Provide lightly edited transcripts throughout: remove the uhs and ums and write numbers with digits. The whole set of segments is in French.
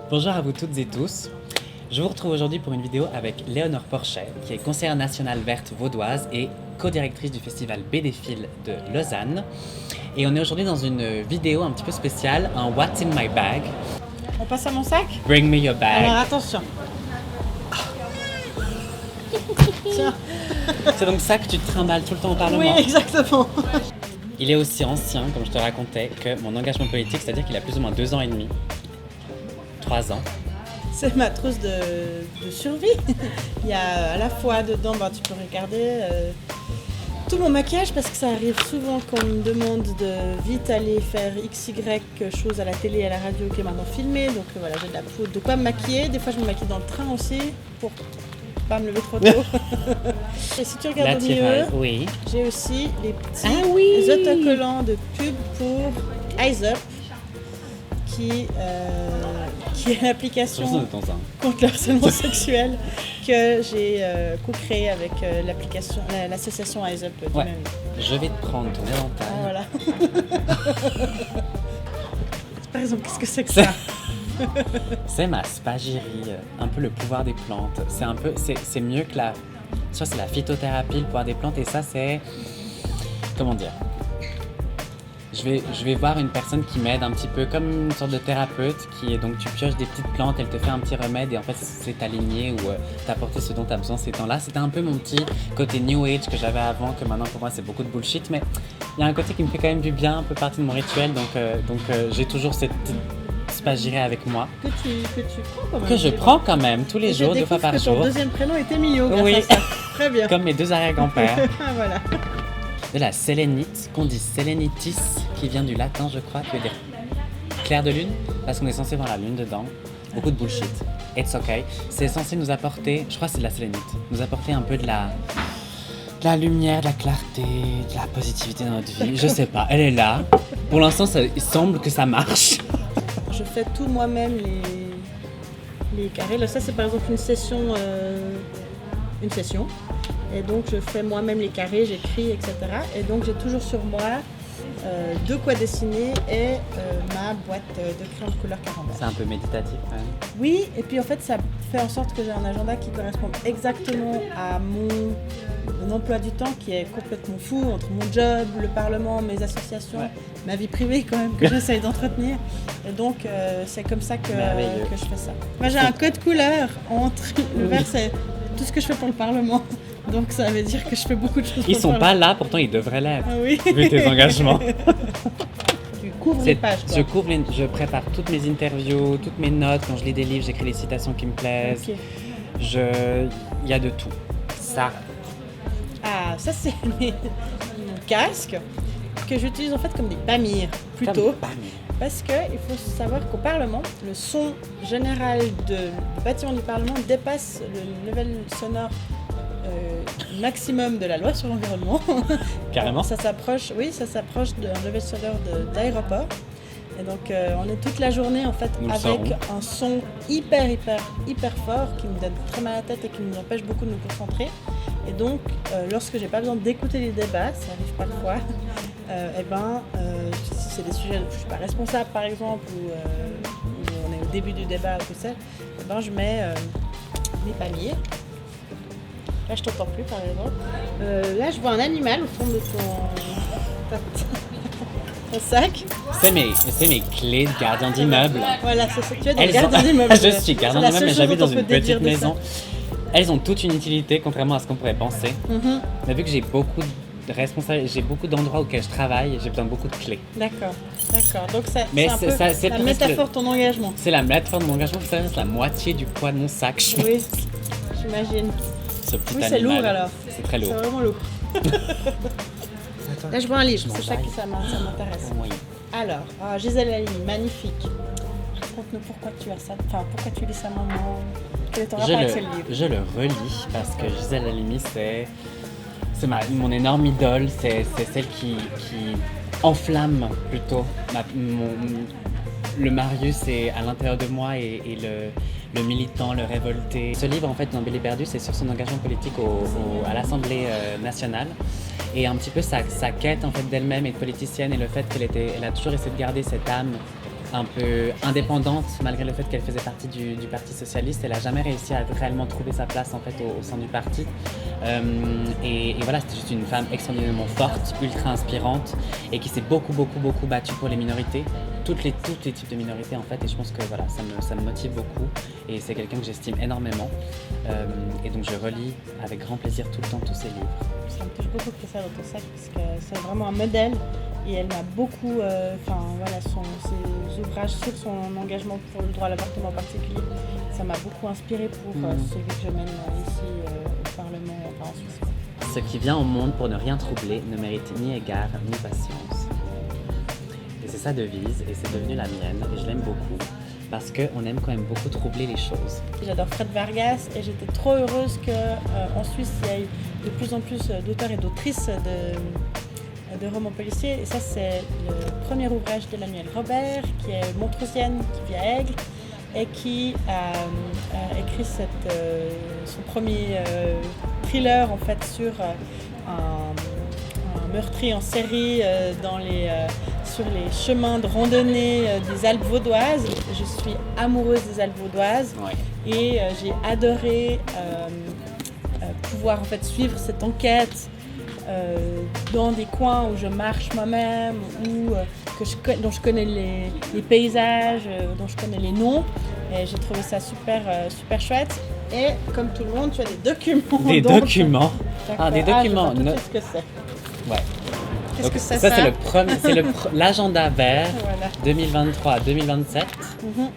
Bonjour à vous toutes et tous. Je vous retrouve aujourd'hui pour une vidéo avec Léonore Porchet, qui est conseillère nationale verte vaudoise et co-directrice du festival BDFIL de Lausanne. Et on est aujourd'hui dans une vidéo un petit peu spéciale, un What's in my bag. On passe à mon sac? Bring me your bag. Alors attention. Tiens. C'est donc ça que tu te trimbales tout le temps au Parlement. Oui, exactement. Il est aussi ancien, comme je te racontais, que mon engagement politique, c'est-à-dire qu'il a plus ou moins 2 ans et demi. 3 ans. C'est ma trousse de survie. Il y a à la fois dedans, tu peux regarder tout mon maquillage parce que ça arrive souvent qu'on me demande de vite aller faire XY chose à la télé et à la radio qui est maintenant filmée. Donc voilà, j'ai de la poudre, de quoi me maquiller. Des fois, je me maquille dans le train aussi pour pas me lever trop tôt. Et si tu regardes au milieu, oui. j'ai aussi les petits autocollants de pub pour Eyes Up qui est l'application contre le harcèlement sexuel que j'ai co-créée avec l'association Eyes Up du même nom. Je vais te prendre ton éventail. Ah, voilà. Par exemple, qu'est-ce que c'est que ça? C'est ma spagyrie, un peu le pouvoir des plantes. C'est mieux que la... Ça, c'est la phytothérapie, le pouvoir des plantes, et ça, c'est... Comment dire? Je vais voir une personne qui m'aide un petit peu comme une sorte de thérapeute, qui est donc tu pioches des petites plantes, elle te fait un petit remède et en fait c'est t'aligner ou t'apporter ce dont tu as besoin ces temps-là. C'était un peu mon petit côté New Age que j'avais avant, que maintenant pour moi c'est beaucoup de bullshit, mais il y a un côté qui me fait quand même du bien, un peu partie de mon rituel, donc j'ai toujours cette spagyrie avec moi. Que tu prends quand même. Que je prends quand même tous les jours, 2 fois par jour. Ton deuxième prénom est Emilio grâce oui. à ça. Très bien. Comme mes 2 arrière-grands-pères. Voilà. De la sélénite, qu'on dit sélénitis, qui vient du latin, je crois, qui veut dire clair de lune, parce qu'on est censé voir la lune dedans. Beaucoup de bullshit. It's okay. C'est censé nous apporter, je crois que c'est de la sélénite, nous apporter un peu de la lumière, de la clarté, de la positivité dans notre vie. Je sais pas, elle est là. Pour l'instant, il semble que ça marche. Je fais tout moi-même, les carrés. Là, ça, c'est par exemple une session. Et donc, je fais moi-même les carrés, j'écris, etc. Et donc, j'ai toujours sur moi de quoi dessiner et ma boîte de crayon de couleur caramel. C'est un peu méditatif quand même. Oui, et puis en fait, ça fait en sorte que j'ai un agenda qui correspond exactement à mon emploi du temps qui est complètement fou entre mon job, le Parlement, mes associations, ma vie privée quand même que j'essaye d'entretenir. Et donc, c'est comme ça que je fais ça. Moi, j'ai un code couleur entre le vert, c'est tout ce que je fais pour le Parlement. Donc ça veut dire que je fais beaucoup de choses. Ils sont pas là, pourtant ils devraient l'être. Ah oui. Vu tes engagements. Tu couvres les pages, quoi. Je prépare toutes mes interviews, toutes mes notes. Quand je lis des livres, j'écris les citations qui me plaisent. Ok. Il y a de tout. Ça. Ah, ça c'est mon casque que j'utilise en fait comme des pamirs plutôt. Parce qu'il faut savoir qu'au Parlement, le son général du bâtiment du Parlement dépasse le level sonore maximum de la loi sur l'environnement. Carrément. Ça s'approche d'un level sonore d'aéroport. Et donc on est toute la journée en fait avec un son hyper fort qui me donne très mal à la tête et qui nous empêche beaucoup de nous concentrer. Et donc lorsque j'ai pas besoin d'écouter les débats, ça arrive parfois, si c'est des sujets dont je suis pas responsable par exemple ou on est au début du débat ou tout ça, je mets mes paniers. Là, je t'entends plus, par exemple. Là, je vois un animal au fond de ton sac. C'est mes clés de gardien d'immeuble. Voilà, c'est ça. Tu es gardien d'immeuble. Je suis gardien d'immeuble, mais j'habite dans une petite maison. Elles ont toute une utilité, contrairement à ce qu'on pourrait penser. Mais vu que j'ai beaucoup de responsabilités, j'ai beaucoup d'endroits auxquels je travaille, j'ai besoin de beaucoup de clés. D'accord. Donc, c'est un peu c'est la métaphore de ton engagement. C'est la métaphore de mon engagement, ça reste la moitié du poids de mon sac. Oui, j'imagine. Oui, c'est lourd alors. C'est très lourd. C'est vraiment lourd. Là, je vois un livre, c'est ça qui ça m'intéresse. Oui. Alors, Gisèle Halimi, magnifique. Raconte-nous pourquoi tu as ça, pourquoi tu lis ça maintenant. Quel est ton rapport avec ce livre? Je le relis parce que Gisèle Halimi, c'est mon énorme idole, c'est celle qui enflamme plutôt le Marius est à l'intérieur de moi et le militant, le révolté. Ce livre, en fait, Dans Belle et Perdue, c'est sur son engagement politique à l'Assemblée nationale et un petit peu sa quête en fait, d'elle-même et de politicienne et le fait qu'elle a toujours essayé de garder cette âme un peu indépendante, malgré le fait qu'elle faisait partie du Parti Socialiste. Elle n'a jamais réussi à réellement trouver sa place en fait, au sein du parti. Et voilà, c'était juste une femme extraordinairement forte, ultra inspirante, et qui s'est beaucoup battue pour les minorités, toutes les types de minorités en fait. Et je pense que voilà, ça me motive beaucoup. Et c'est quelqu'un que j'estime énormément. Et donc je relis avec grand plaisir tout le temps tous ses livres. Ça me touche beaucoup que ça dans ton sac parce que c'est vraiment un modèle. Et elle m'a beaucoup, ses ouvrages sur son engagement pour le droit à l'avortement en particulier, ça m'a beaucoup inspiré pour celui que je mène ici au Parlement, en Suisse. Ce qui vient au monde pour ne rien troubler ne mérite ni égard ni patience. Et c'est sa devise et c'est devenu la mienne et je l'aime beaucoup parce qu'on aime quand même beaucoup troubler les choses. J'adore Fred Vargas et j'étais trop heureuse qu'en Suisse il y a eu de plus en plus d'auteurs et d'autrices de romans policiers. Et ça, c'est le premier ouvrage de Lamiel Robert, qui est montreusienne, qui vit à Aigle, et qui a écrit son premier thriller en fait, sur un meurtrier en série sur les chemins de randonnée des Alpes vaudoises. Je suis amoureuse des Alpes vaudoises et j'ai adoré pouvoir en fait, suivre cette enquête dans des coins où je marche moi-même, dont je connais les paysages, dont je connais les noms. Et j'ai trouvé ça super chouette. Et comme tout le monde, tu as des documents. Des documents. Des documents. Je sais pas tout ce que c'est. Ouais. Qu'est-ce que ça c'est l'agenda vert 2023-2027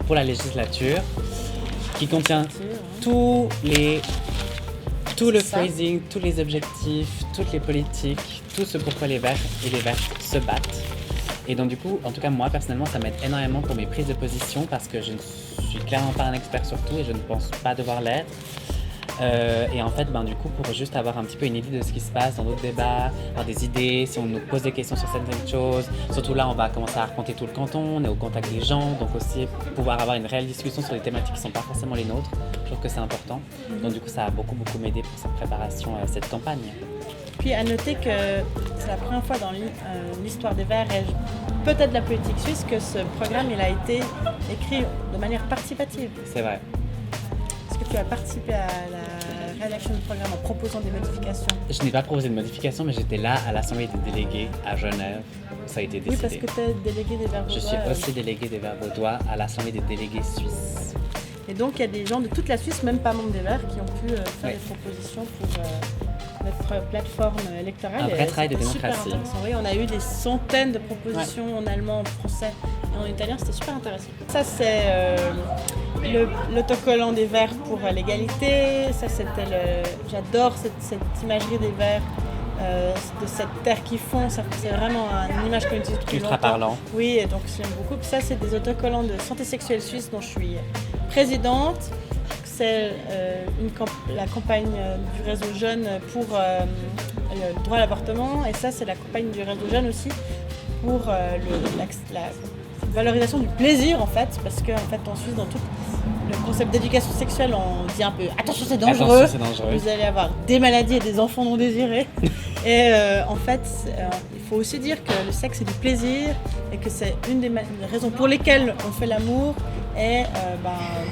pour la législature qui contient tout le phrasing, tous les objectifs, toutes les politiques, tout ce pourquoi les Verts et les Vertes se battent. Et donc du coup, en tout cas moi personnellement, ça m'aide énormément pour mes prises de position parce que je ne suis clairement pas un expert sur tout et je ne pense pas devoir l'être. Et en fait, du coup, pour juste avoir un petit peu une idée de ce qui se passe dans d'autres débats, avoir des idées, si on nous pose des questions sur certaines choses, surtout là, on va commencer à raconter tout le canton, on est au contact des gens, donc aussi pouvoir avoir une réelle discussion sur des thématiques qui ne sont pas forcément les nôtres, je trouve que c'est important. Donc du coup, ça a beaucoup m'aidé pour cette préparation à cette campagne. Puis à noter que c'est la première fois dans l'histoire des Verts et peut-être de la politique suisse que ce programme il a été écrit de manière participative. C'est vrai. Est-ce que tu as participé à la rédaction du programme en proposant des modifications? Je n'ai pas proposé de modifications, mais j'étais là à l'Assemblée des délégués à Genève. Ça a été décidé. Oui, parce que tu es délégué des Verts vaudois. Je suis aussi délégué des Verts vaudois à l'Assemblée des délégués suisses. Et donc il y a des gens de toute la Suisse, même pas membres des Verts, qui ont pu faire des propositions pour notre plateforme électorale. Un vrai travail de démocratie. Oui, on a eu des centaines de propositions en allemand, en français et en italien, c'était super intéressant. Ça c'est l'autocollant des Verts pour l'égalité. Ça c'était j'adore cette imagerie des Verts. De cette terre qui fond, c'est vraiment une image qu'on utilise depuis ultra longtemps. Parlant. Oui, et donc j'aime beaucoup. Puis ça, c'est des autocollants de santé sexuelle suisse dont je suis présidente. C'est la campagne du réseau Jeune pour le droit à l'avortement. Et ça, c'est la campagne du réseau Jeune aussi pour la valorisation du plaisir, en fait. Parce qu'en fait, en Suisse, dans tout le concept d'éducation sexuelle, on dit un peu « attention, c'est dangereux. Attention, c'est dangereux. Vous allez avoir des maladies et des enfants non désirés ». Et en fait, il faut aussi dire que le sexe, c'est du plaisir et que c'est une des raisons pour lesquelles on fait l'amour. Et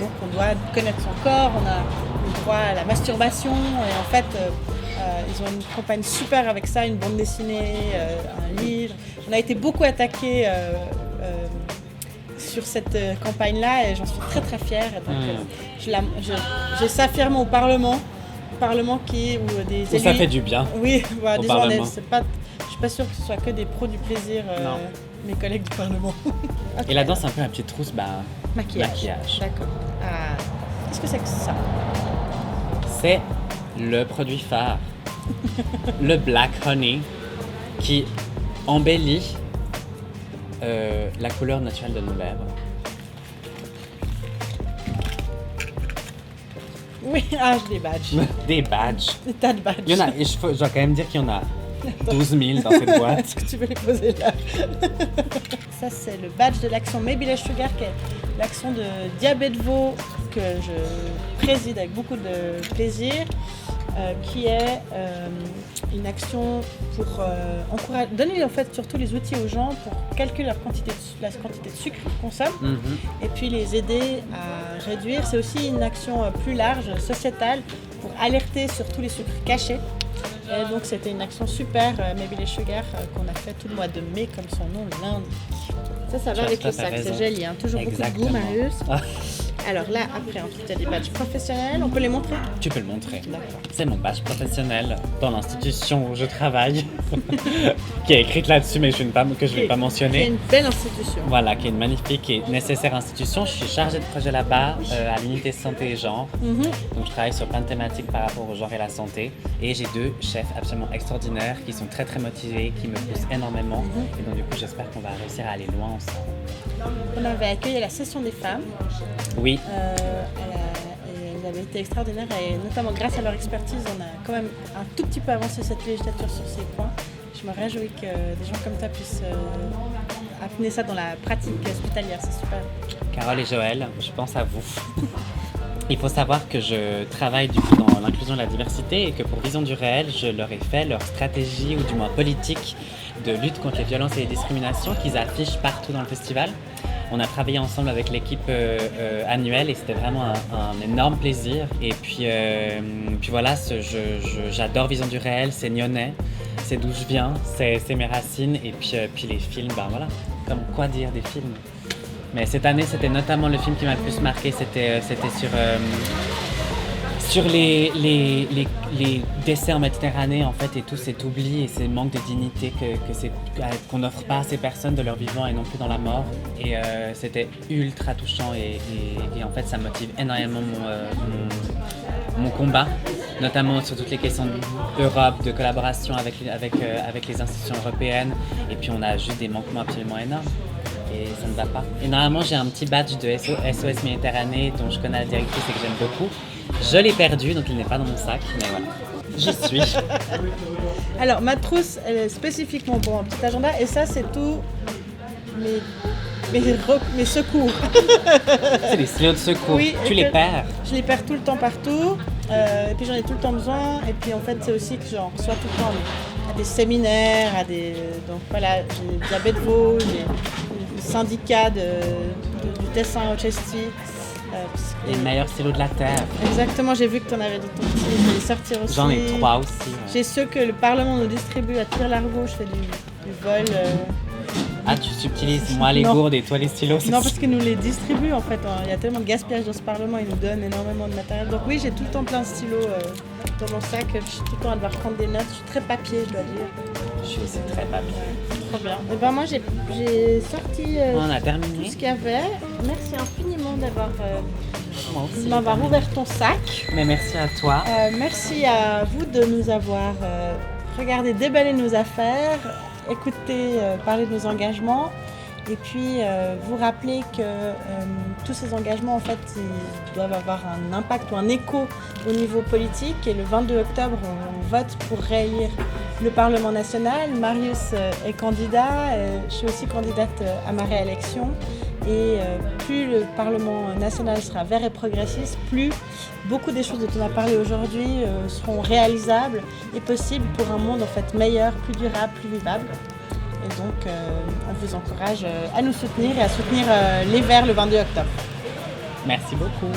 donc, on doit connaître son corps, on a le droit à la masturbation. Et en fait, ils ont une campagne super avec ça, une bande dessinée, un livre. On a été beaucoup attaqués sur cette campagne-là et j'en suis très très fière. Et donc, je s'affirme au Parlement où des élus... Ça fait du bien. Oui, voilà, au Parlement. Je suis pas sûre que ce soit que des pros du plaisir, mes collègues du Parlement. Okay. Et là-dedans, c'est un peu la petite trousse, maquillage. D'accord. Qu'est-ce que c'est que ça? C'est le produit phare, le Black Honey, qui embellit la couleur naturelle de nos lèvres. Oui, j'ai des badges. Des badges. Des tas de badges. Il y en a, et je dois quand même dire qu'il y en a 12 000 dans cette boîte. Est-ce que tu veux les poser là? Ça, c'est le badge de l'action Maybe Less Sugar, qui est l'action de Diabète Vaud que je préside avec beaucoup de plaisir. qui est une action pour donner en fait surtout les outils aux gens pour calculer la quantité de sucre qu'ils consomment et puis les aider à réduire. C'est aussi une action plus large, sociétale, pour alerter sur tous les sucres cachés. Et donc c'était une action super, Maybe les Sugar, qu'on a fait tout le mois de mai comme son nom l'indique. Ça va avec le sac, c'est joli, hein. Toujours Exactement. beaucoup de goût, Marius. Alors là, après, ensuite, il y a des badges professionnels. On peut les montrer? Tu peux le montrer. D'accord. C'est mon badge professionnel dans l'institution où je travaille, qui est écrite là-dessus, mais que je ne vais pas mentionner. C'est une belle institution. Voilà, qui est une magnifique et nécessaire institution. Je suis chargée de projet là-bas, à l'unité santé et genre. Donc je travaille sur plein de thématiques par rapport au genre et la santé. Et j'ai 2 chefs absolument extraordinaires qui sont très très motivés, qui me poussent énormément. Et donc du coup, j'espère qu'on va réussir à aller loin ensemble. On avait accueilli la session des femmes. Oui. Elles avaient été extraordinaires et notamment grâce à leur expertise, on a quand même un tout petit peu avancé cette législature sur ces points. Je me réjouis que des gens comme toi puissent amener ça dans la pratique hospitalière, c'est super. Carole et Joël, je pense à vous. Il faut savoir que je travaille du coup dans l'inclusion et la diversité et que pour Vision du réel, je leur ai fait leur stratégie ou du moins politique de lutte contre les violences et les discriminations qu'ils affichent partout dans le festival. On a travaillé ensemble avec l'équipe annuelle et c'était vraiment un énorme plaisir. Et puis voilà, j'adore Vision du réel, c'est nyonnais, c'est d'où je viens, c'est mes racines. Et puis les films, ben voilà, comme quoi dire des films. Mais cette année, c'était notamment le film qui m'a le plus marqué, c'était sur les décès en Méditerranée en fait et tout cet oubli et ces manques de dignité qu'on n'offre pas à ces personnes de leur vivant et non plus dans la mort. Et c'était ultra touchant et en fait ça motive énormément mon combat, notamment sur toutes les questions d'Europe, de collaboration avec les institutions européennes. Et puis on a juste des manquements absolument énormes. Et ça ne va pas. Et normalement, j'ai un petit badge de SOS Méditerranée dont je connais la directrice et que j'aime beaucoup. Je l'ai perdu, donc il n'est pas dans mon sac, mais voilà, j'y suis. Alors, ma trousse, elle est spécifiquement pour un petit agenda, et ça, c'est tout mes secours. C'est des stylos de secours, oui, tu les perds? Je les perds tout le temps partout, et puis j'en ai tout le temps besoin, et puis en fait, c'est aussi que j'en reçois tout le temps à des séminaires, donc voilà, j'ai Diabète Vaud, j'ai le syndicat du Tessin Chesty. Les meilleurs stylos de la Terre. Exactement, j'ai vu que tu en avais dans ton petit, je vais les sortir aussi. J'en ai 3 aussi. Ouais. J'ai ceux que le Parlement nous distribue à Tire-Largot, je fais du vol. Ah, tu subtilises moi les gourdes et toi les stylos? Non, parce qu'ils nous les distribuent en fait. Il y a tellement de gaspillage dans ce Parlement, ils nous donnent énormément de matériel. Donc oui, j'ai tout le temps plein de stylos dans mon sac. Je suis tout le temps à devoir prendre des notes. Je suis très papier, je dois dire. Je suis aussi très papier. Trop bien. Et ben moi, j'ai sorti on a terminé. tout ce qu'il y avait. Merci infiniment m'avoir ouvert ton sac. Mais merci à toi. Merci à vous de nous avoir regardé déballer nos affaires, écouter parler de nos engagements et puis vous rappeler que tous ces engagements en fait ils doivent avoir un impact ou un écho au niveau politique et le 22 octobre on vote pour réélire le Parlement national. Marius est candidat, je suis aussi candidate à ma réélection. Et plus le Parlement national sera vert et progressiste, plus beaucoup des choses dont on a parlé aujourd'hui seront réalisables et possibles pour un monde en fait meilleur, plus durable, plus vivable. Et donc on vous encourage à nous soutenir et à soutenir les Verts le 22 octobre. Merci beaucoup.